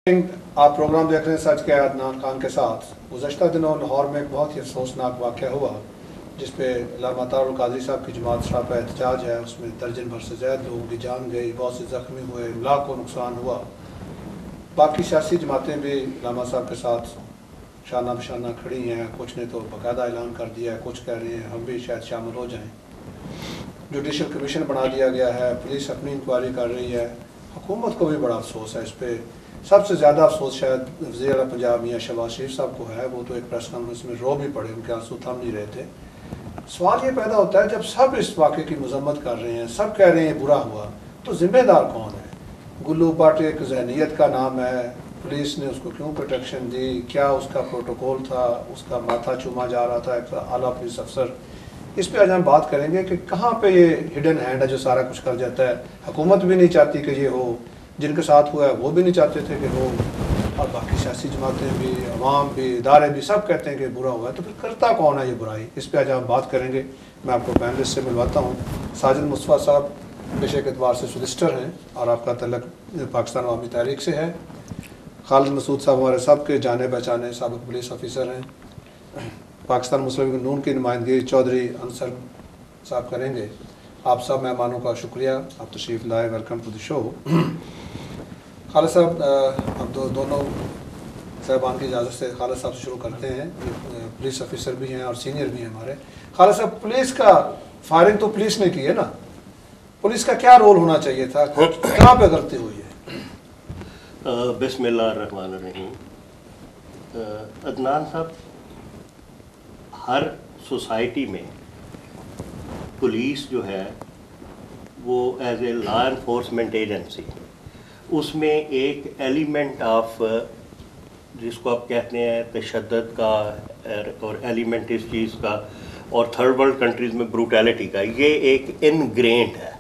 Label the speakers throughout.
Speaker 1: आप प्रोग्राम देख रहे हैं सच के अदनान खान के साथ। गुज़श्ता दिनों लाहौर में एक बहुत ही अफसोसनाक वाक़या हुआ जिस पे अल्लामा तारुल कादरी साहब की जमात शराब एहतजाज है। उसमें दर्जन भर से ज़्यादा लोगों की जान गई, बहुत से ज़ख्मी हुए, लाखों नुकसान हुआ। बाकी सियासी जमातें भी अल्लामा साहब के साथ शाना बशाना खड़ी हैं। कुछ ने तो बाकायदा ऐलान कर दिया है, कुछ कह रहे हैं हम भी शायद शामिल हो जाएँ। जुडिशल कमीशन बना दिया गया है, पुलिस अपनी इंक्वायरी कर रही है। हुकूमत को भी बड़ा अफसोस है इस पर। सबसे ज़्यादा अफसोस शायद वज़ीर आला पंजाब मियां शहबाज शरीफ साहब को है। वो तो एक प्रेस कॉन्फ्रेंस में रो भी पड़े, उनके आंसू थम नहीं रहे थे। सवाल ये पैदा होता है जब सब इस वाक़े की मजम्मत कर रहे हैं, सब कह रहे हैं बुरा हुआ, तो ज़िम्मेदार कौन है? गुल्लू भट्ट एक ज़हनीत का नाम है, पुलिस ने उसको क्यों प्रोटेक्शन दी, क्या उसका प्रोटोकॉल था, उसका माथा चूमा जा रहा था एक आला पुलिस अफसर। इस पे आज हम बात करेंगे कि कहाँ पे ये हिडन हैंड है जो सारा कुछ कर जाता है। हुकूमत भी नहीं चाहती कि ये हो, जिनके साथ हुआ है वो भी नहीं चाहते थे कि हो, और बाकी सियासी जमातें भी, अवाम भी, इदारे भी सब कहते हैं कि बुरा हुआ है। तो फिर करता कौन है ये बुराई? इस पे आज हम बात करेंगे। मैं आपको पैनलिस्ट से मिलवाता हूँ। साजिद मुस्तफ़ा साहब पेशे के एतबार से सोलिसिटर हैं और आपका तल्लक पाकिस्तान अवामी तहरीक से है। खालिद मसूद साहब हमारे सब के जाने पहचाने साबिक़ पुलिस ऑफिसर हैं। पाकिस्तान मुस्लिम लीग नून की नुमाइंदगी चौधरी अंसर साहब करेंगे। आप सब मेहमानों का शुक्रिया, आप तशरीफ़ लाए, welcome to the show. Khalid sahab, अब दोनों साहबान की इजाज़त से खालिद साहब से शुरू करते हैं। पुलिस ऑफिसर भी हैं और सीनियर भी हैं हमारे। खालिद साहब, पुलिस का फायरिंग तो पुलिस ने की है ना, पुलिस का क्या रोल होना चाहिए था, कहाँ पे गलती हुई है?
Speaker 2: बिस्मिल्लाहिर्रहमानिर्रहीम। अदनान साहब, हर सोसाइटी में पुलिस जो है वो as a law enforcement agency, उसमें एक एलिमेंट ऑफ जिसको आप कहते हैं तशद्दुद का और एलिमेंट इस चीज़ का, और थर्ड वर्ल्ड कंट्रीज़ में ब्रूटैलिटी का, ये एक इनग्रेन्ड है।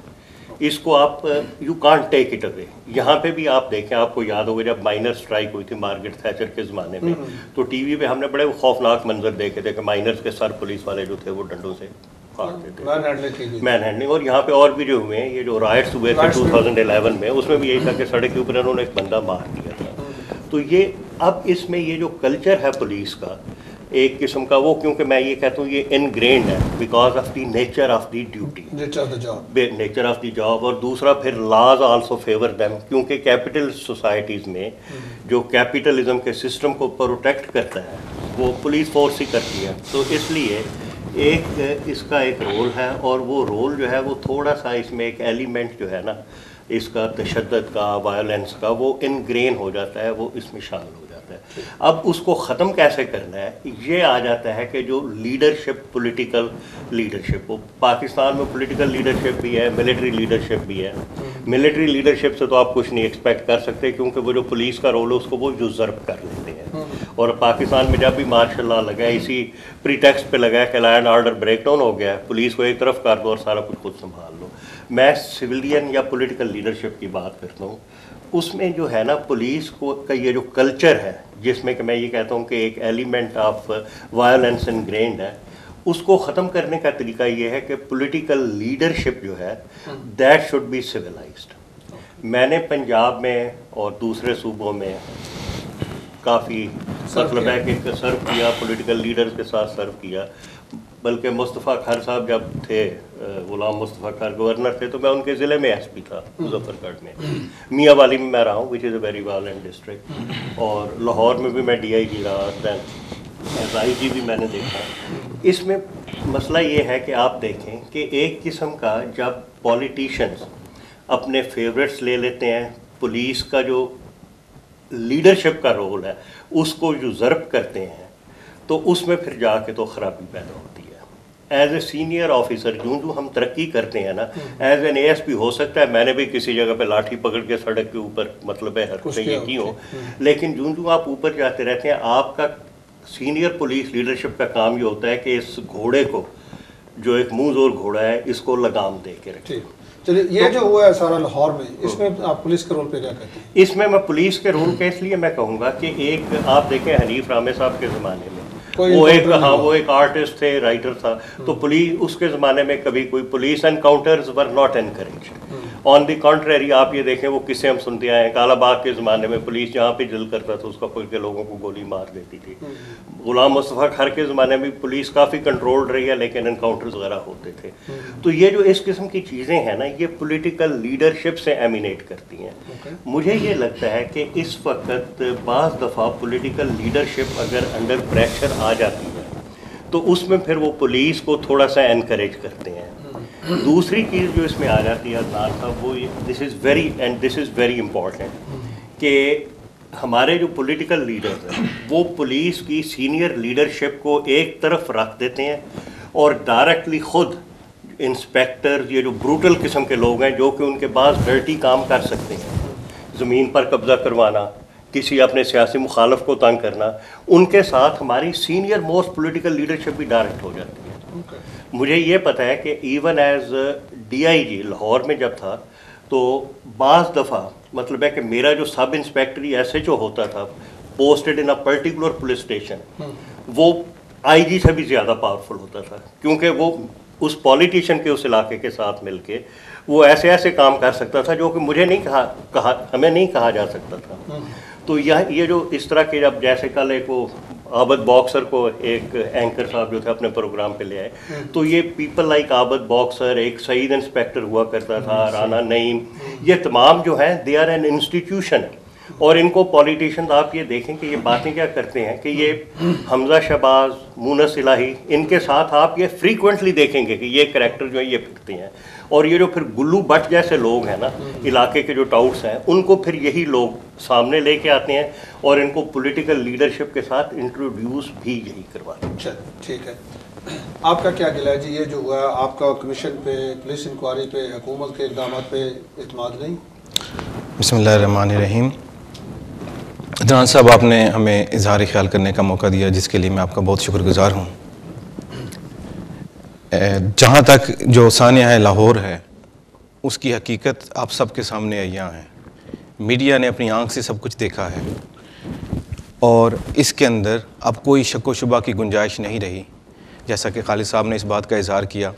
Speaker 2: इसको आप you can't take it away. यहाँ पे भी आप देखें, आपको याद होगा जब माइनर स्ट्राइक हुई थी मार्गरेट थैचर के ज़माने में, तो टीवी पे हमने बड़े खौफनाक मंजर देखे थे कि माइनर्स के सर पुलिस वाले जो थे वो डंडों से काटते थे, मैन हैंडलिंग। और यहाँ पे और भी जो हुए हैं, ये जो राइट्स हुए थे 2011 में, उसमें भी यही था कि सड़क के ऊपर उन्होंने एक बंदा मार दिया था। तो ये अब इसमें ये जो कल्चर है पुलिस का एक किस्म का, वो क्योंकि मैं ये कहता हूँ ये इनग्रेन्ड है because of the nature of the duty, nature of the job. और दूसरा फिर लॉज आल्सो फेवर देम, क्योंकि कैपिटल सोसाइटीज़ में जो कैपिटलिज्म के सिस्टम को प्रोटेक्ट करता है वो पुलिस फोर्स ही करती है। तो इसलिए एक इसका एक रोल है, और वो रोल जो है वो थोड़ा सा इसमें एक एलिमेंट जो है ना इसका तशद्दुद का, वायलेंस का, वो इनग्रेन हो जाता है, वो इसमें शामिल हो जाता है। अब उसको ख़त्म कैसे करना है, ये आ जाता है कि जो लीडरशिप, पॉलिटिकल लीडरशिप, वो पाकिस्तान में पॉलिटिकल लीडरशिप भी है, मिलिट्री लीडरशिप भी है। मिलिट्री लीडरशिप से तो आप कुछ नहीं एक्सपेक्ट कर सकते, क्योंकि वो जो पुलिस का रोल है उसको वो यूज़र्व कर लेते हैं। और पाकिस्तान में जब भी मार्शल लॉ लगा है, इसी प्रीटेक्स्ट पे लगा है कि law and order break down हो गया है, पुलिस को एक तरफ कर दो और सारा कुछ खुद संभाल लो। मैं सिविलियन या पॉलिटिकल लीडरशिप की बात करता हूँ। उसमें जो है ना पुलिस को का ये जो कल्चर है, जिसमें कि मैं ये कहता हूँ कि एक एलिमेंट ऑफ वायलेंस इनग्रेन्ड है, उसको ख़त्म करने का तरीका ये है कि पॉलिटिकल लीडरशिप जो है दैट शुड बी सिविलाइज्ड। मैंने पंजाब में और दूसरे सूबों में काफ़ी मतलब है कि सर्व किया, पॉलिटिकल लीडर्स के साथ सर्व किया। बल्कि मुस्तफ़ा खर साहब जब थे, गुलाम मुस्तफ़ा खर गवर्नर थे, तो मैं उनके ज़िले में एसपी था मुजफ्फरगढ़ में। मियाँ वाली में मैं रहा हूँ, which is a very violent district. और लाहौर में भी मैं DIG रहा, दैन IG भी मैंने देखा। इसमें मसला ये है कि आप देखें कि एक किस्म का जब पॉलिटिशियंस अपने फेवरेट्स ले लेते हैं, पुलिस का जो लीडरशिप का रोल है उसको यूज़र्व करते हैं, तो उसमें फिर जाके तो ख़राबी पैदा होती है। एज ए सीनियर ऑफिसर जो हम तरक्की करते हैं ना, एज एन ASP हो सकता है मैंने भी किसी जगह पे लाठी पकड़ के सड़क के ऊपर मतलब है हरकतें ये की हो, लेकिन जो आप ऊपर जाते रहते हैं, आपका सीनियर पुलिस लीडरशिप का काम ये होता है कि इस घोड़े को, जो एक मुँह जोर घोड़ा है, इसको लगाम दे के रखें।
Speaker 1: चलिए, ये तो जो हुआ है सारा लाहौर में, इसमें आप पुलिस के रोल पे क्या कहते हैं?
Speaker 2: इसमें मैं पुलिस के रोल के इसलिए मैं कहूँगा कि एक आप देखें हनीफ रामे साहब के ज़माने में वो एक आर्टिस्ट थे, राइटर था, तो पुलिस उसके ज़माने में कभी कोई police encounters were not encourage. On the contrary आप ये देखें वो किससे हम सुनते आए हैं, काला बाग के ज़माने में पुलिस जहाँ पे दिल करता था उसका पकड़ के लोगों को गोली मार देती थी। गुलाम मुस्तफ़ा खर के ज़माने में पुलिस काफ़ी कंट्रोल्ड रही है लेकिन एनकाउंटर्स वगैरह होते थे। तो ये जो इस किस्म की चीज़ें हैं ना, ये पॉलिटिकल लीडरशिप से एमिनेट करती हैं। मुझे ये लगता है कि इस वक्त बाज़ दफ़ा पॉलिटिकल लीडरशिप अगर अंडर प्रेशर आ जाती है तो उसमें फिर वो पुलिस को थोड़ा सा एनकरेज करते हैं। दूसरी चीज़ जो इसमें आ जाती है अदनान साहब, वो दिस इज़ वेरी इम्पॉर्टेंट कि हमारे जो पॉलिटिकल लीडर्स हैं वो पुलिस की सीनियर लीडरशिप को एक तरफ रख देते हैं और डायरेक्टली ख़ुद इंस्पेक्टर, ये जो ब्रूटल किस्म के लोग हैं जो कि उनके पास डर्टी काम कर सकते हैं, ज़मीन पर कब्ज़ा करवाना, किसी अपने सियासी मुखालफ को तंग करना, उनके साथ हमारी सीनियर मोस्ट पॉलिटिकल लीडरशिप भी डायरेक्ट हो जाती है। मुझे ये पता है कि इवन एज DIG लाहौर में जब था तो बाज़ दफ़ा मतलब है कि मेरा जो सब इंस्पेक्टर SHO होता था posted in a particular police station, वो IG से भी ज़्यादा पावरफुल होता था, क्योंकि वो उस पॉलिटिशियन के उस इलाके के साथ मिलके वो ऐसे ऐसे काम कर सकता था जो कि मुझे नहीं हमें नहीं कहा जा सकता था। तो ये जो इस तरह के, जब जैसे कल एक वो आबद बॉक्सर को एक एंकर साहब जो थे अपने प्रोग्राम पे ले आए, तो ये पीपल लाइक आबद बॉक्सर, एक सईद इंस्पेक्टर हुआ करता था, राना नईम, ये तमाम जो हैं दे आर एन इंस्टीट्यूशन। और इनको पॉलिटिशियंस आप ये देखें कि ये बातें क्या करते हैं कि ये हमजा शहबाज, मुनस इलाही, इनके साथ आप ये फ्रीक्वेंटली देखेंगे कि ये करैक्टर जो है ये फिरते हैं। और ये जो फिर गुल्लू भट्ट जैसे लोग हैं ना, इलाके के जो टाउट्स हैं, उनको फिर यही लोग सामने लेके आते हैं और इनको पॉलिटिकल लीडरशिप के साथ इंट्रोड्यूस भी यही करवाते हैं।
Speaker 1: अच्छा, ठीक है। आपका क्या गिला है जी, ये जो हुआ आपका कमीशन पे, पुलिस इंक्वायरी पे, हुकूमत के इक़दाम पे इत्मीनान नहीं?
Speaker 3: बिस्मिल्लाहिर्रहमानिर्रहीम। अदनान साहब, आपने हमें इजहार ख्याल करने का मौका दिया जिसके लिए मैं आपका बहुत शुक्रगुजार हूँ। जहाँ तक जो सानिया लाहौर है उसकी हकीकत आप सब के सामने अय्यां है। मीडिया ने अपनी आंख से सब कुछ देखा है और इसके अंदर अब कोई शक व शुबा की गुंजाइश नहीं रही। जैसा कि खालिद साहब ने इस बात का इजहार किया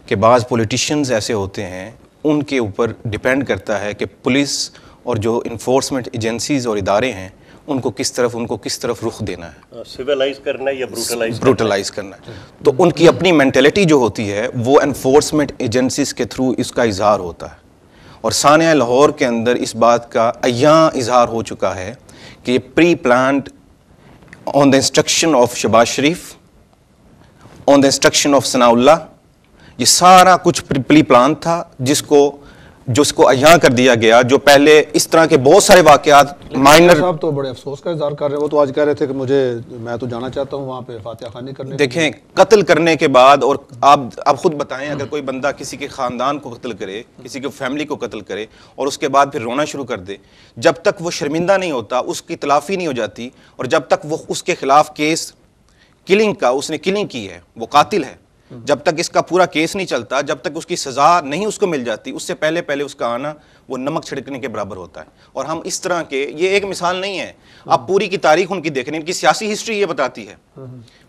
Speaker 3: कि बाज़ पॉलिटिशियंस ऐसे होते हैं, उनके ऊपर डिपेंड करता है कि पुलिस और जो इन्फोर्समेंट एजेंसीज़ और इदारे हैं उनको किस तरफ रुख देना है,
Speaker 2: सिविलाइज करना है या
Speaker 3: ब्रूटलाइज करना है। तो उनकी अपनी मेंटेलिटी जो होती है वो एनफोर्समेंट एजेंसीज के थ्रू इसका इजहार होता है। और सानिया लाहौर के अंदर इस बात का अय्यां इजहार हो चुका है कि ये pre planned on the instruction of Shahbaz Sharif, on the instruction of Sanaullah, ये सारा कुछ प्री प्लान था जिसको अय्यां कर दिया गया। जो पहले इस तरह के बहुत सारे वाकयात माइनर।
Speaker 1: साहब तो बड़े अफसोस का इजहार कर रहे हैं, वो तो आज कह रहे थे कि मैं तो जाना चाहता हूँ वहाँ पे फातिहा खानी करने।
Speaker 3: देखें, कत्ल करने के बाद, और आप खुद बताएं, अगर कोई बंदा किसी के ख़ानदान को कत्ल करे, किसी के फैमिली को कत्ल करे और उसके बाद फिर रोना शुरू कर दे, जब तक वो शर्मिंदा नहीं होता, उसकी तलाफ़ी नहीं हो जाती, और जब तक वो उसके खिलाफ केस किलिंग का, उसने किलिंग की है, वो कातिल है, जब तक इसका पूरा केस नहीं चलता, जब तक उसकी सज़ा नहीं उसको मिल जाती, उससे पहले उसका आना वो नमक छिड़कने के बराबर होता है। और हम इस तरह के, ये एक मिसाल नहीं है, आप पूरी की तारीख उनकी देख रहे हैं, इनकी सियासी हिस्ट्री ये बताती है,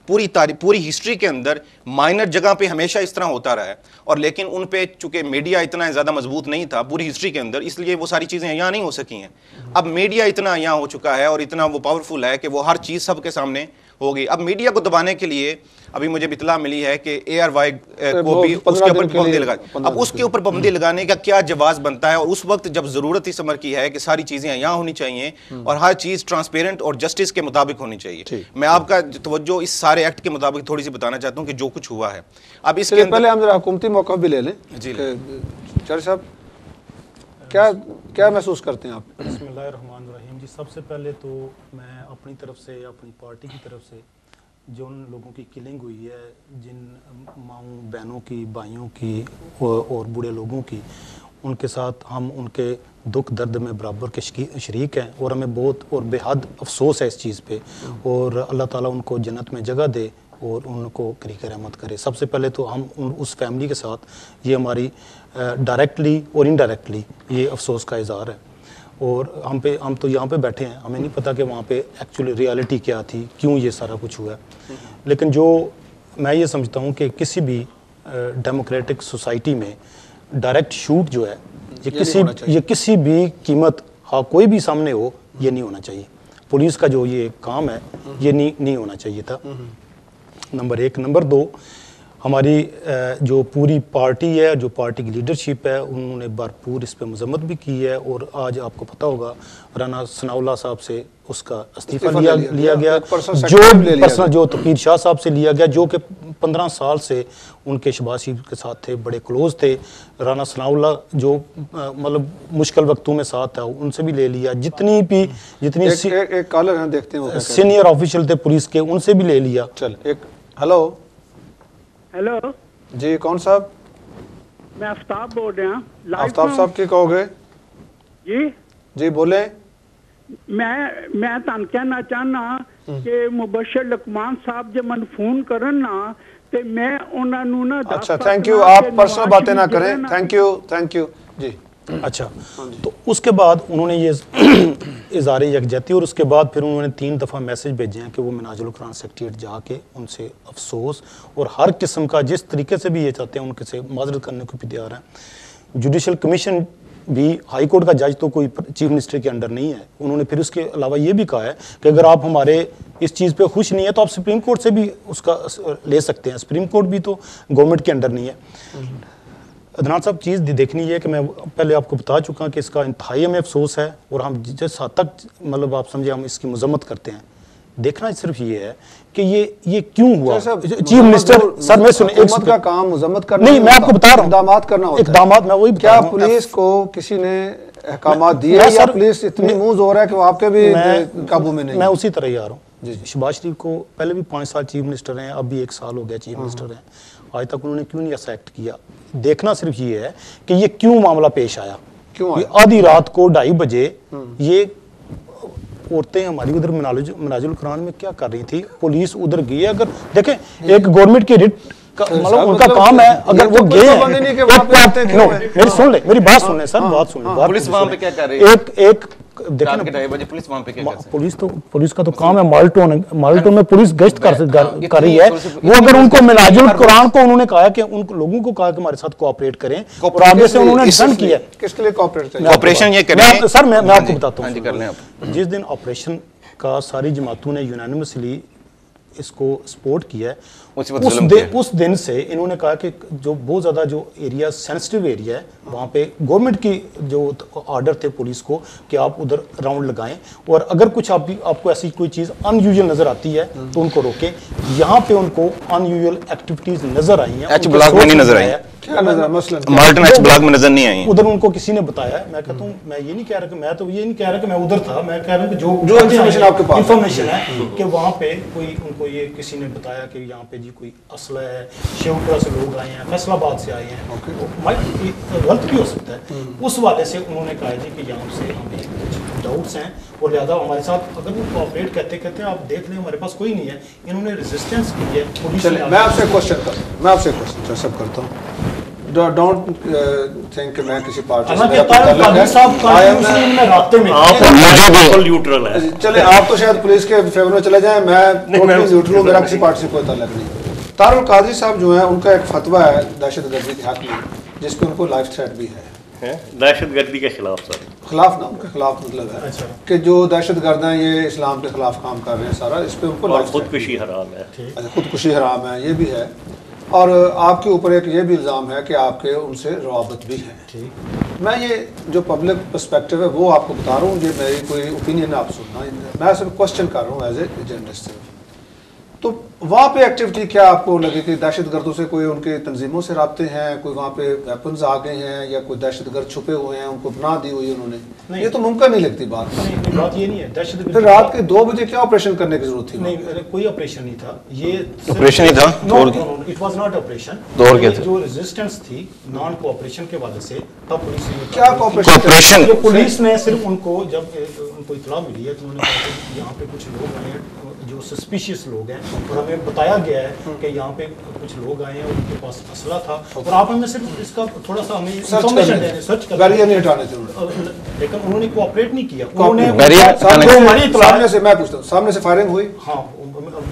Speaker 3: पूरी हिस्ट्री के अंदर माइनर जगह पे हमेशा इस तरह होता रहा है। और लेकिन उन पे चूंकि मीडिया इतना ज़्यादा मजबूत नहीं था पूरी हिस्ट्री के अंदर, इसलिए वो सारी चीज़ें यहाँ नहीं हो सकी हैं। अब मीडिया इतना यहाँ हो चुका है और इतना वो पावरफुल है कि वो हर चीज़ सबके सामने हो गई। अब मीडिया को दबाने के लिए अभी मुझे इत्तला मिली है कि ARY को भी उसके ऊपर पाबंदी लगा। अब उसके ऊपर पाबंदी लगाने का क्या जवाब बनता है, और उस वक्त जब ज़रूरत इस अमर की है कि सारी चीज़ें यहाँ होनी चाहिए और हर चीज़ ट्रांसपेरेंट और जस्टिस के मुताबिक होनी चाहिए। मैं आपका तवज्जो इस सारे एक्ट के मुताबिक थोड़ी सी बताना चाहता हूँ कि जो कुछ हुआ है। अब इसके
Speaker 1: पहले हम जरा हुकूमती मौका भी ले लें जी। चर साहब, क्या महसूस करते हैं आप?
Speaker 4: बिस्मिल्लाहिर्रहमानिर्रहीम जी, सबसे पहले तो मैं अपनी तरफ से, अपनी पार्टी की तरफ से जो उन लोगों की किलिंग हुई है, जिन माँओं बहनों की, भाइयों की और बूढ़े लोगों की, उनके साथ हम उनके दुख दर्द में बराबर के शरीक हैं और हमें बहुत और बेहद अफसोस है इस चीज़ पे। और अल्लाह ताला उनको जन्नत में जगह दे और उनको करीक रहमत करे। सबसे पहले तो हम उस फैमिली के साथ ये हमारी डायरेक्टली और इनडायरेक्टली ये अफसोस का इज़हार है। और हम तो यहाँ पे बैठे हैं, हमें नहीं पता कि वहाँ पे एक्चुअली रियलिटी क्या थी, क्यों ये सारा कुछ हुआ है। लेकिन जो मैं ये समझता हूँ कि किसी भी डेमोक्रेटिक सोसाइटी में डायरेक्ट शूट जो है یہ کسی بھی قیمت ہاں کوئی بھی سامنے ہو یہ نہیں ہونا چاہیے. پولیس کا جو یہ کام ہے یہ نہیں ہونا چاہیے تھا. نمبر 1. نمبر 2, ہماری جو پوری پارٹی ہے, جو پارٹی کی لیڈرشپ ہے, انہوں نے بھرپور اس پہ مذمت بھی کی ہے. اور آج آپ کو پتہ ہوگا رانا ثناء اللہ صاحب سے اس کا استعفیٰ لیا گیا, جو پرسنل جو تقیر شاہ صاحب سے لیا گیا, جو کہ 15 سال سے ان کے شہباز شریف کے ساتھ تھے, بڑے کلوز تھے. رانا ثناء اللہ جو مطلب مشکل وقتوں میں ساتھ تھا, ان سے بھی لے لیا. جتنی
Speaker 1: ایک کالر ہیں, دیکھتے ہیں
Speaker 4: سینئر آفیشل تھے پولیس کے, ان سے بھی لے لیا.
Speaker 1: چل ایک ہلو جی, کون صاحب؟
Speaker 5: میں آفتاب بول رہا ہوں.
Speaker 1: آفتاب صاحب کی کہو گے؟ جی بولیں.
Speaker 5: میں تان کہنا چاہنا کہ مبشر لقمان صاحب جب من فون کرن نا تے میں انہاں نوں نا.
Speaker 1: اچھا تھینک یو, آپ پرسنل باتیں نہ کریں. تھینک یو جی.
Speaker 4: اچھا, تو اس کے بعد انہوں نے یہ اظہار یکجہتی, اور اس کے بعد پھر انہوں نے 3 دفعہ میسج بھیجے ہیں کہ وہ مناج القرآن سیکریٹریٹ جا کے ان سے افسوس اور ہر قسم کا جس طریقے سے بھی یہ چاہتے ہیں ان سے معذرت کرنے کو بھی تیار ہیں. جوڈیشل کمیشن بھی, ہائی کورٹ کا جج تو کوئی چیف منسٹر کے انڈر نہیں ہے. انہوں نے پھر اس کے علاوہ یہ بھی کہا ہے کہ اگر آپ ہمارے اس چیز پہ خوش نہیں ہے تو آپ سپریم کورٹ سے بھی اس کا لے سکتے ہیں. سپریم کورٹ بھی تو گورنمنٹ کے انڈر نہیں ہے. عدنان صاحب, چیز دیکھنی ہے کہ میں پہلے آپ کو بتا چکا ہوں کہ اس کا انتہائی ہمیں افسوس ہے, اور ہم جس حد تک مطلب آپ سمجھے ہم اس کی مذمت کرتے ہیں. دیکھنا صرف یہ ہے کہ یہ کیوں ہوا. چیف منسٹر سر میں سنیں,
Speaker 1: حکومت کا کام مذمت کرنا
Speaker 4: نہیں, میں آپ کو بتا رہا ہوں,
Speaker 1: اقدامات کرنا ہوتا ہے.
Speaker 4: اقدامات میں وہی
Speaker 1: کیا پولیس کو کسی نے احکامات دیے یا پولیس اتنی موز ہو رہا ہے کہ وہ آپ کے بھی قابو میں نہیں؟
Speaker 4: میں اسی طرح ہی آ رہا ہوں. شہباز شریف کو پہلے بھی 5 سال چیف منسٹر ہیں, اب بھی 1 سال ہو گیا چیف منسٹر ہیں. آج تک انہوں نے کیوں نہیں ایسا ایکٹ کیا؟ دیکھنا صرف یہ ہے کہ یہ کیوں معاملہ پیش آیا. آدھی رات کو 2:30 بجے یہ عورتیں ہماری ادھر مناج القرآن میں کیا کر رہی تھی, پولیس ادھر گئی ہے. اگر دیکھیں ایک گورنمنٹ کی ریٹ مطلب ان کا کام ہے, اگر وہ گئے ہیں, میری سن لیں, میری بات سن لیں سر, بات سن لیں.
Speaker 3: پولیس وہاں پہ کیا کر رہی ہے؟
Speaker 4: ایک دیکھیں
Speaker 3: پولیس وہاں پہ کیا کر
Speaker 4: رہی ہے؟ پولیس کا تو کام ہے مالٹون میں پولیس گشت کر رہی ہے. وہ اگر ان کو مناج القرآن کو انہوں نے کہا کہ ان لوگوں کو کہا کہ ہمارے ساتھ کوآپریٹ کریں, اور آگے سے انہوں نے ڈسنٹ کیا.
Speaker 1: کس کے لیے کوآپریٹ کریں؟
Speaker 3: آپریشن یہ کریں
Speaker 4: سر, میں آپ کو بتاتا ہوں. جس دن آپریشن کا ساری جماعتوں نے یونانیمسلی اس کو سپورٹ کیا ہے, اس دن سے انہوں نے کہا کہ جو بہت زیادہ جو ایریا سینسٹیو ایریا ہے وہاں پہ گورنمنٹ کی جو آرڈر تھے پولیس کو کہ آپ ادھر راؤنڈ لگائیں, اور اگر کچھ آپ کو ایسی کوئی چیز ان یوزول نظر آتی ہے تو ان کو روکیں. یہاں پہ ان کو ان یوزول ایکٹیویٹیز نظر آئی ہیں.
Speaker 3: ایچ بلاک میں نہیں نظر آئی, مالٹن ایچ بلاک میں نظر نہیں آئی.
Speaker 4: ادھر ان کو کسی نے بتایا. میں کہتا ہوں, میں یہ نہیں کہہ رہا کہ میں تو یہ نہیں کہہ رہا کہ میں ادھر تھا, میں کہہ رہا ہوں کہ جو انفارمیشن ہے کہ وہاں پہ کوئی ان کو یہ کسی نے بتایا کہ یہاں پہ جی کوئی اسلحہ ہے, شیوپورہ سے لوگ آئے ہیں, فیصل آباد سے آئے ہیں, غلط بھی ہو سکتا ہے. اس والے سے انہوں نے کہا جی کہ یہاں سے ہمیں کچھ ڈاؤٹس ہیں, اور لہٰذا ہمارے ساتھ اگر وہ کوآپریٹ کہتے ہیں آپ دیکھ لیں ہمارے پاس کوئی نہیں ہے. انہوں نے ریزسٹنس کی ہے.
Speaker 1: میں آپ سے کوشچن سب کرتا ہوں. ڈونٹ تھنک کہ میں کسی پارٹی سے چلے, آپ تو شاید پولیس کے فیور میں چلے جائیں, میں نیوٹرل ہوں, میرا کسی پارٹی سے کوئی تعلق نہیں. طاہر القادری صاحب جو ہیں ان کا ایک فتویٰ ہے دہشت گردی کے حق میں, جس پہ ان کو لائف تھریٹ بھی ہے.
Speaker 2: دہشت گردی کے خلاف سر,
Speaker 1: خلاف نہ, ان کے خلاف مطلب ہے کہ جو دہشت گرد ہیں یہ اسلام کے خلاف کام کر رہے ہیں سارا, اس پہ ان کو
Speaker 2: خودکشی حرام ہے.
Speaker 1: خودکشی حرام ہے, یہ بھی ہے. اور آپ کے اوپر ایک یہ بھی الزام ہے کہ آپ کے ان سے روابط بھی ہیں. میں یہ جو پبلک پرسپیکٹو ہے وہ آپ کو بتا رہا ہوں, یہ میری کوئی اوپینین آپ سننا, میں صرف کوشچن کر رہا ہوں ایز اے جرنلسٹ. تو وہاں پہ ایکٹیویٹی کیا آپ کو لگے کہ دہشت گردوں سے کوئی ان کے تنظیموں سے رابطے ہیں, کوئی وہاں پہ ویپنز آ گئے ہیں, یا کوئی دہشت گرد چھپے ہوئے ہیں, ان کو پناہ دی ہوئی انہوں نے؟ یہ تو ممکن نہیں لگتی بات.
Speaker 4: بات یہ نہیں ہے. دہشت گرد
Speaker 1: پھر رات کے 2 بجے کیا آپریشن کرنے کی ضرورت تھی؟
Speaker 4: نہیں, کوئی آپریشن نہیں تھا. یہ
Speaker 3: آپریشن نہیں تھا,
Speaker 4: اٹ واز ناٹ آپریشن. جو ریزسٹنس تھی نان کوآپریشن کے وجہ سے, تب پولیس نے
Speaker 1: کیا کوآپریشن,
Speaker 4: پولیس نے صرف ان کو جب ان کو اطلاع ملی ہے تو انہوں نے کہا کہ یہاں پہ کچھ لوگ آئے ہیں جو سسپیشیس لوگ ہیں, اور ہمیں بتایا گیا ہے کہ یہاں پہ کچھ لوگ آئے ہیں اور ان کے پاس اسلحہ تھا, اور آپ ہمیں صرف اس کا تھوڑا سا ہمیں انفارمیشن دیں, سرچ کریں.
Speaker 1: بیریئر نہیں ہٹانے تھے,
Speaker 4: لیکن انہوں نے کوآپریٹ نہیں کیا. انہوں نے
Speaker 1: سامنے سے, میں پوچھتا ہوں, سامنے سے فائرنگ ہوئی؟
Speaker 4: ہاں,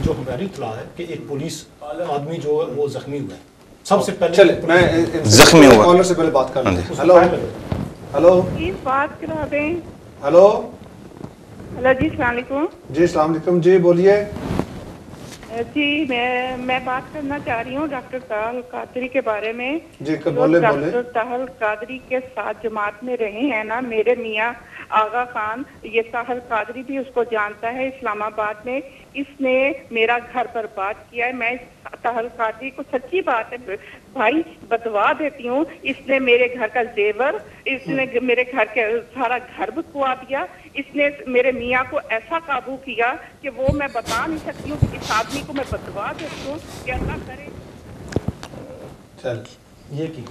Speaker 4: جو ہماری اطلاع ہے کہ ایک پولیس آدمی جو ہے وہ زخمی ہوا ہے. سب سے پہلے
Speaker 1: چلے میں
Speaker 3: زخمی ہوا,
Speaker 1: کالر سے پہلے بات کر لیں. ہیلو हेलो
Speaker 6: प्लीज बात करा दें।
Speaker 1: हेलो
Speaker 6: हेलो जी, अस्सलाम वालेकुम।
Speaker 1: जी अस्सलाम वालेकुम जी, बोलिए।
Speaker 6: जी मैं बात करना चाह रही हूँ डॉक्टर ताहल कादरी के बारे में।
Speaker 1: जी बोले।
Speaker 6: डॉक्टर ताहल कादरी के साथ जमात में रहे हैं ना मेरे मियाँ आगा खान, ये ताहल कादरी भी उसको जानता है इस्लामाबाद में। इसने मेरा घर बर्बाद किया है। मैं इस ताहल कादरी को, सच्ची बात है भाई, बतवा देती हूँ, इसने मेरे घर का जेवर, इसने मेरे घर के सारा घर बिकवा दिया। इसने मेरे मियाँ को ऐसा काबू किया कि वो मैं बता नहीं सकती हूँ। इस आदमी को मैं बतवा देती हूँ कि अल्लाह करे।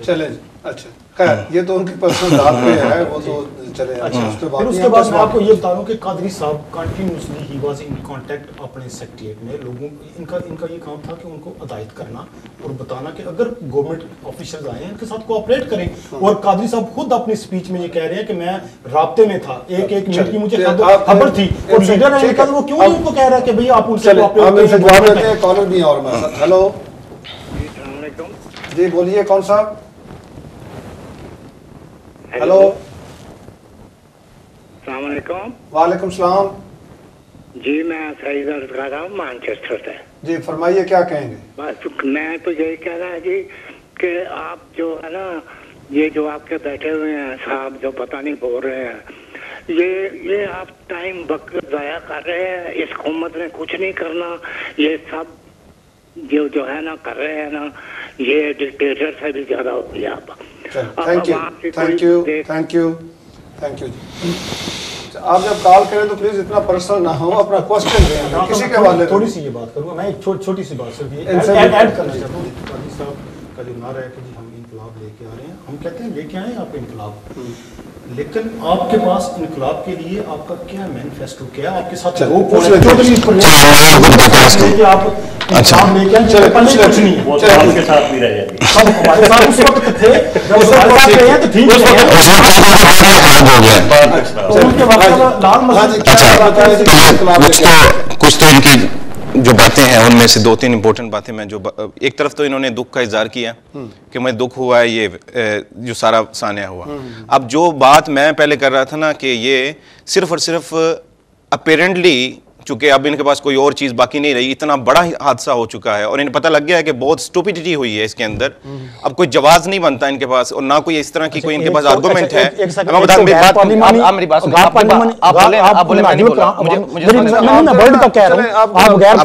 Speaker 1: चले अच्छा, खैर ये तो उनकी पर्सनल बात पे है, वो तो चले।
Speaker 4: अच्छा,
Speaker 1: उसके
Speaker 4: फिर उसके बाद मैं आपको ये बता रहा हूँ कि कादरी साहब continuously he was in contact अपने सेक्रेटरीट में लोगों, इनका ये काम था कि उनको हिदायत करना और बताना कि अगर गवर्नमेंट ऑफिशियल्स आए हैं इनके साथ कोऑपरेट करें। और कादरी साहब खुद अपनी स्पीच में ये कह रहे हैं कि मैं राब्ते में था, एक मिनट की मुझे खबर थी और लीडर है इनका, वो क्यों नहीं उनको कह रहा है कि भैया आप उनसे
Speaker 1: जवाब देते हैं। कॉलर भी और हमारे साथ। हेलो जी बोलिए, कौन साहब? हेलो
Speaker 7: अस्सलाम वालेकुम।
Speaker 1: वालेकुम सलाम
Speaker 7: जी, मैं सईद अर्ज कर रहा हूँ मैनचेस्टर से।
Speaker 1: जी फरमाइए, क्या कहेंगे?
Speaker 7: बस मैं तो यही कह रहा है जी कि आप जो है ना, ये जो आपके बैठे हुए हैं साहब जो पता नहीं बोल रहे हैं, ये आप टाइम वक्त ज़ाया कर रहे हैं। इस हुकूमत ने कुछ नहीं करना, ये सब जो है ना कर रहे हैं ना, ये डिक्टेटर से भी ज्यादा हो गया। आप
Speaker 1: थैंक यू जी। आप जब कॉल करें तो प्लीज इतना पर्सनल ना हो, अपना क्वेश्चन दें किसी के हवाले।
Speaker 4: थोड़ी सी ये बात करूंगा मैं, एक छोटी सी बात सिर्फ ये ऐड करना चाहता हूँ। कादी साहब का जो नारा है कि जी हम इनकलाब लेके आ रहे हैं, हम कहते हैं लेके आए आप इनकलाब, लेकिन आपके पास इनकलाब के लिए आपका क्या मैनिफेस्टो, क्या आपके साथ
Speaker 1: अच्छा
Speaker 4: आप लेके आए? चलो कुछ नहीं है,
Speaker 2: वो तो आपके साथ भी रहे हैं।
Speaker 4: सब हमारे साथ उस वक्त थे जब उस वक्त रहे हैं तो ठीक है। उनके वक्त लाल मस्जिद
Speaker 3: कुछ तो इनकी जो बातें हैं उनमें से दो तीन इंपॉर्टेंट बातें मैं जो एक तरफ तो इन्होंने दुख का इजहार किया कि मुझे दुख हुआ है ये जो सारा सान्या हुआ। अब जो बात मैं पहले कर रहा था ना कि ये सिर्फ और सिर्फ अपेरेंटली चूंकि अब इनके पास कोई और चीज़ बाकी नहीं रही, इतना बड़ा हादसा हो चुका है और इन्हें पता लग गया है कि बहुत स्टूपिडिटी हुई है इसके अंदर, अब कोई जवाब नहीं बनता इनके पास और ना कोई इस तरह की कोई इनके पास आर्गुमेंट है। मैं बता मेरी बात, आप मेरी बात सुनिए, आप बोले आप बोले मैं नहीं बोल रहा हूं,
Speaker 4: मैं वर्ड का कह रहा हूं, आप गैर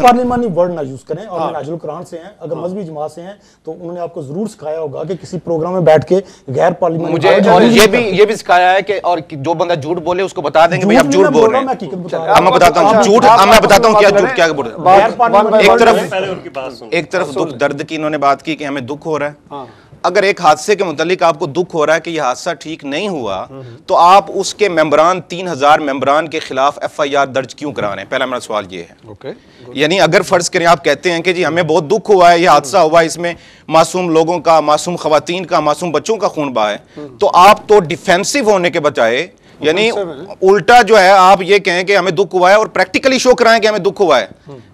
Speaker 4: पार्लिमानी वर्ड ना यूज करें। और नाजुल कुरान से हैं, अगर मजहबी जमात से हैं तो उन्होंने आपको जरूर सिखाया होगा कि किसी प्रोग्राम में बैठ के गैर पार्लिमानी,
Speaker 3: मुझे और ये भी सिखाया है कि और जो बंदा झूठ बोले उसको बता देंगे भाई आप झूठ बोल रहे हैं। मैं बताता हूँ झूठ, मैं बताता हूँ क्या झूठ क्या बोल रहे हैं। एक तरफ दुख दर्द की इन्होंने बात की कि हमें दुख हो रहा है। अगर एक हादसे के मुतालिक आपको दुख हो रहा है कि यह हादसा ठीक नहीं हुआ तो आप उसके मेंबरान 3000 मेंबरान के खिलाफ FIR दर्ज क्यों करा रहे हैं? पहला मेरा सवाल ये है। यानी अगर फर्ज करें आप कहते हैं कि जी हमें बहुत दुख हुआ है, यह हादसा हुआ है, इसमें मासूम लोगों का, मासूम खवातीन का, मासूम बच्चों का खून बहा है, तो आप तो डिफेंसिव होने के बजाय यानी उल्टा जो है आप ये कहें कि हमें दुख हुआ है और प्रैक्टिकली शो कराएं कि हमें दुख हुआ है,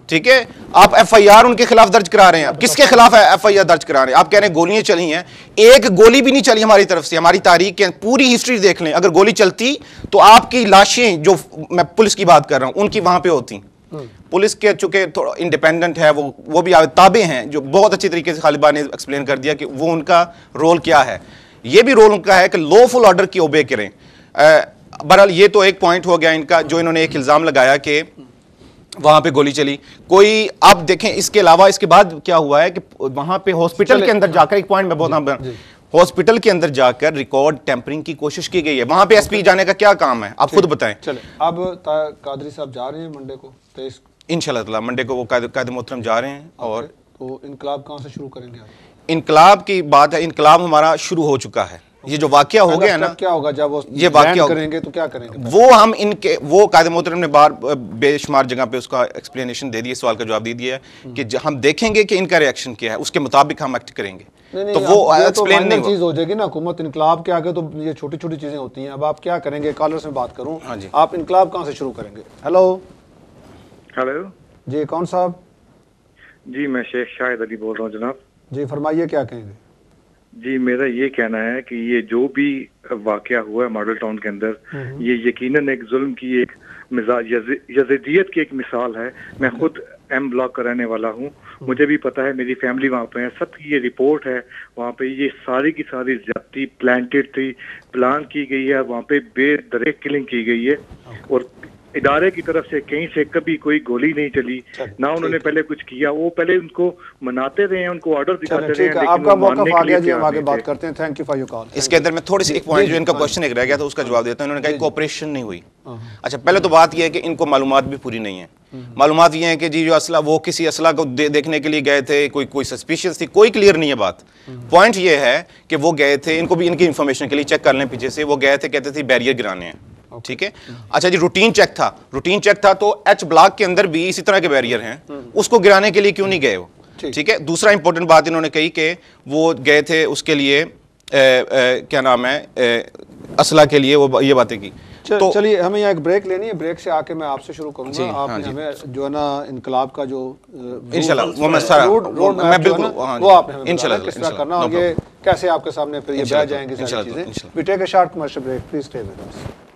Speaker 3: ठीक है? आप FIR उनके खिलाफ दर्ज करा रहे हैं। किसके खिलाफ है FIR दर्ज करा रहे हैं? आप कह रहे हैं गोलियां चली हैं, एक गोली भी नहीं चली हमारी तरफ से। हमारी तारीख के पूरी हिस्ट्री देख लें, अगर गोली चलती तो आपकी लाशें, जो मैं पुलिस की बात कर रहा हूं, उनकी वहां पे होती। पुलिस के चूंकि थोड़ा इंडिपेंडेंट है, वो भी ताबे हैं, जो बहुत अच्छी तरीके से खालिबा ने एक्सप्लेन कर दिया कि वो उनका रोल क्या है। ये भी रोल उनका है कि लॉफुल ऑर्डर की ओबे करें। बहरहाल ये तो एक पॉइंट हो गया इनका, जो इन्होंने एक इल्जाम लगाया कि वहां पे गोली चली कोई। आप देखें इसके अलावा इसके बाद क्या हुआ है कि वहां पे हॉस्पिटल के अंदर जाकर, एक पॉइंट में बहुत, हॉस्पिटल के अंदर जाकर रिकॉर्ड टेम्परिंग की कोशिश की गई है। वहां पे SP जाने का क्या काम है, आप खुद बताएं।
Speaker 1: चले अब कादरी साहब जा रहे हैं मंडे को,
Speaker 3: इंशाल्लाह ताला मंडे को वो कायदे मोहतरम जा रहे हैं। और
Speaker 1: तो इनकलाब कहां से शुरू करेंगे आप?
Speaker 3: इनकलाब की बात है, इनकलाब हमारा शुरू हो चुका है। ये जो वाकया हो गया ना, क्या
Speaker 1: होगा जब वो
Speaker 3: ये वाकया
Speaker 1: करेंगे तो क्या करेंगे?
Speaker 3: वो हम इनके वो कायदे मोहतरम ने बार बेशुमार जगह पे उसका एक्सप्लेनेशन दे दिया, सवाल का जवाब दे दिया है कि हम देखेंगे कि इनका रिएक्शन क्या है, उसके मुताबिक हम एक्ट करेंगे। तो वो एक्सप्लेन नहीं
Speaker 1: चीज हो जाएगी ना हुकूमत। इनकलाब के आगे तो ये छोटी छोटी चीजें होती हैं। अब आप क्या करेंगे? कॉलर से बात करूं।
Speaker 3: हाँ जी,
Speaker 1: आप इनकलाब कहां से शुरू करेंगे? हेलो जी, कौन साहब?
Speaker 8: जी मैं शेख शाहिद अली बोल रहा हूँ जनाब।
Speaker 1: जी फरमाइए, क्या कहेंगे?
Speaker 8: جی میرا یہ کہنا ہے کہ یہ جو بھی واقعہ ہوا ہے ماڈل ٹاؤن کے اندر یہ یقیناً ایک ظلم کی ایک مزاج یزیدیت کی ایک مثال ہے. میں خود ایم بلاک کا رہنے والا ہوں, مجھے بھی پتا ہے, میری فیملی وہاں پہ ہے, سب کی یہ رپورٹ ہے. وہاں پہ یہ ساری کی ساری زیادتی پلانٹڈ تھی, پلان کی گئی ہے, وہاں پہ بے دریغ کلنگ کی گئی ہے اور ادارے کی طرف سے کہیں سے کبھی کوئی گولی نہیں چلی, نہ انہوں نے پہلے کچھ کیا. وہ پہلے ان کو مناتے رہے ہیں, ان کو آرڈر دکھاتے رہے ہیں,
Speaker 1: آپ کا موقف آ گیا جی, ہم آگے بات کرتے ہیں. Thank you for your call.
Speaker 3: اس کے اندر میں تھوڑی سی ایک پوائنٹ جو ان کا کوشچن ایک رہ گیا تھا اس کا جواب دیتا ہوں. انہوں نے کہا کوآپریشن نہیں ہوئی. اچھا پہلے تو بات یہ ہے کہ ان کو معلومات بھی پوری نہیں ہیں. معلومات یہ ہیں کہ جی جو اسلحہ وہ کسی اسلحہ کو دیکھنے کے لیے گئے تھے, کوئی سسپیشیس تھی, کوئی کلیئر نہیں ہے بات. پوائنٹ یہ ہے کہ وہ گئے تھے, ان کو بھی ان کی انفارمیشن کے لیے چیک کر لیں پیچھے سے, وہ گئے تھے کہتے تھے بیریئر گرانے ہیں, ٹھیک ہے. اچھا جی روٹین چیک تھا تو ایچ بلاک کے اندر بھی اسی طرح کے بیریئر ہیں, اس کو گرانے کے لیے کیوں نہیں گئے وہ, ٹھیک ہے. دوسرا امپورٹنٹ بات انہوں نے کہی کہ وہ گئے تھے اس کے لیے کیا نام ہے اسلحہ کے لیے, وہ یہ باتیں کی.
Speaker 1: تو چلیے ہمیں یہاں ایک بریک لینی ہے, بریک سے آ کے میں آپ سے شروع کروں گا. آپ نے ہمیں جو ہے نا انقلاب کا جو
Speaker 3: انشاءاللہ وہ میں سارا میں بالکل
Speaker 1: وہ آپ نے انشاءاللہ کس طرح کرنا اور یہ کیسے آپ کے سامنے پھر یہ بیٹھ جائیں گے ساری چیزیں. We take a short commercial break, please stay with us.